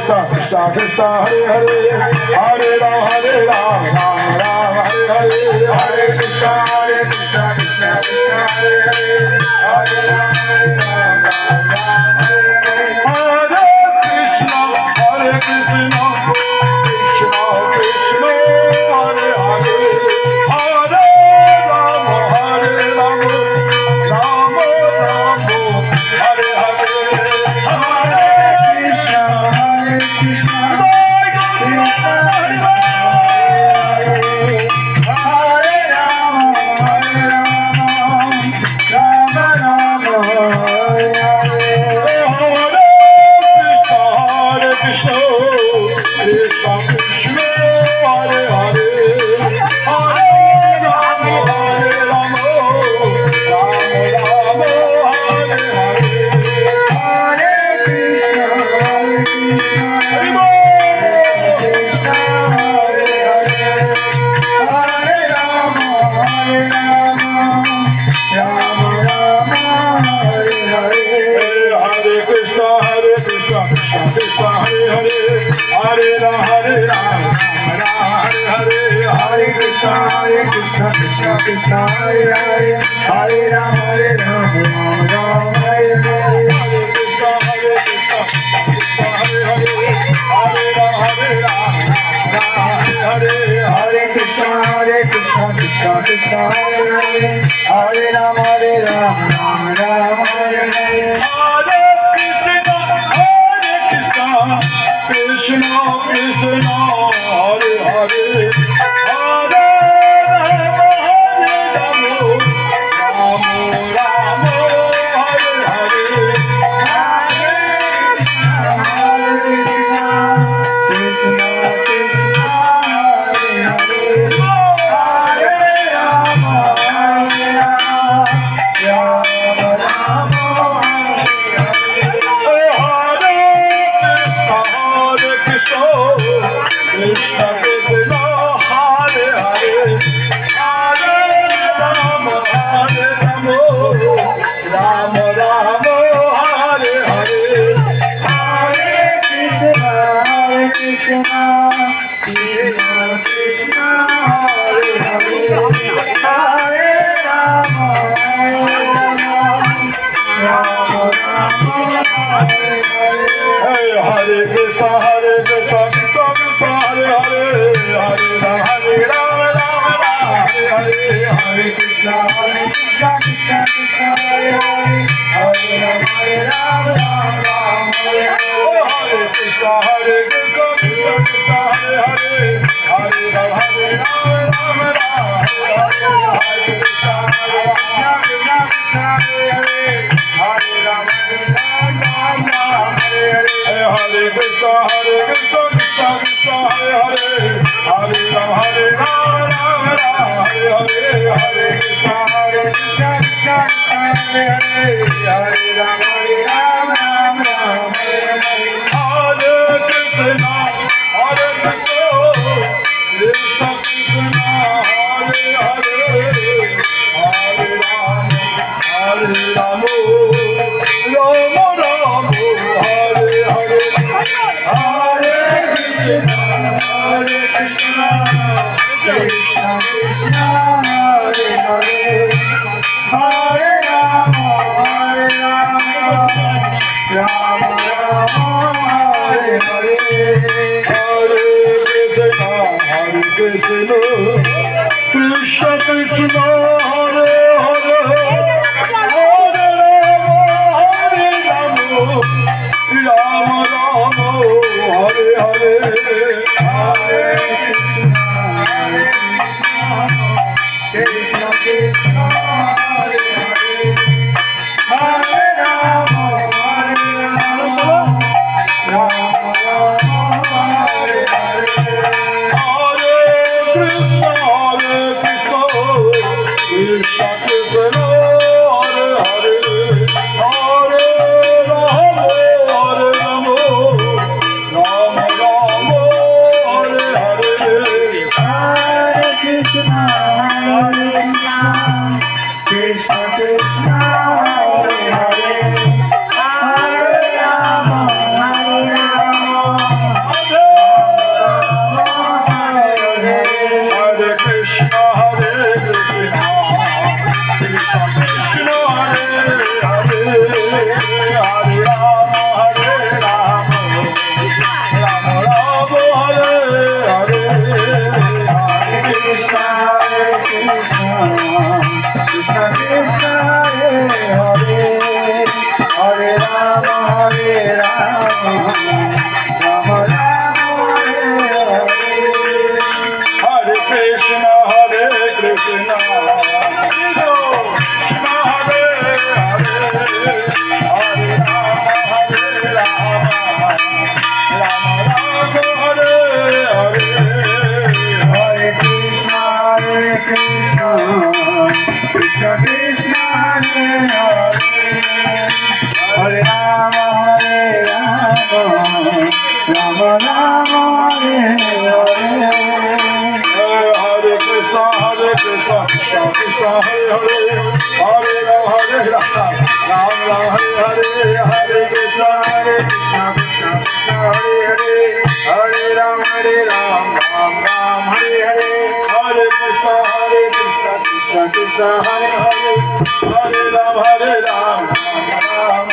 Krishna Krishna Krishna Hare Hare Hare Ram Ram Ram Hare Hare Hare Krishna Krishna Krishna Hare Hare Hare Ram Ram Hare Hare Krishna Krishna Krishna Hare Hare Hare Ram Ram Ram Hare Hare Hare Krishna Krishna Krishna Hare Hare Hare Rama Hare Rama Rama Rama Hare Hare Hare Krishna Krishna Krishna Hare Hare Hare Rama Hare Rama Rama Rama Hare Hare Hare Krishna Hare Krishna Krishna Hare Hare Hare Rama Hare Rama Rama Rama Hare Hare Hare Krishna Krishna Krishna Hare Hare Hare Rama Hare Rama Rama Rama Hare Hare Hare Krishna Krishna Krishna Hare Hare Hare Rama Hare Rama Rama Rama Hare Hare Hare Krishna Krishna Krishna Hare Hare Hare Rama Hare Rama Rama Rama Hare Hare Hare Krishna Krishna Krishna Hare Hare Hare Rama Hare Rama Rama Rama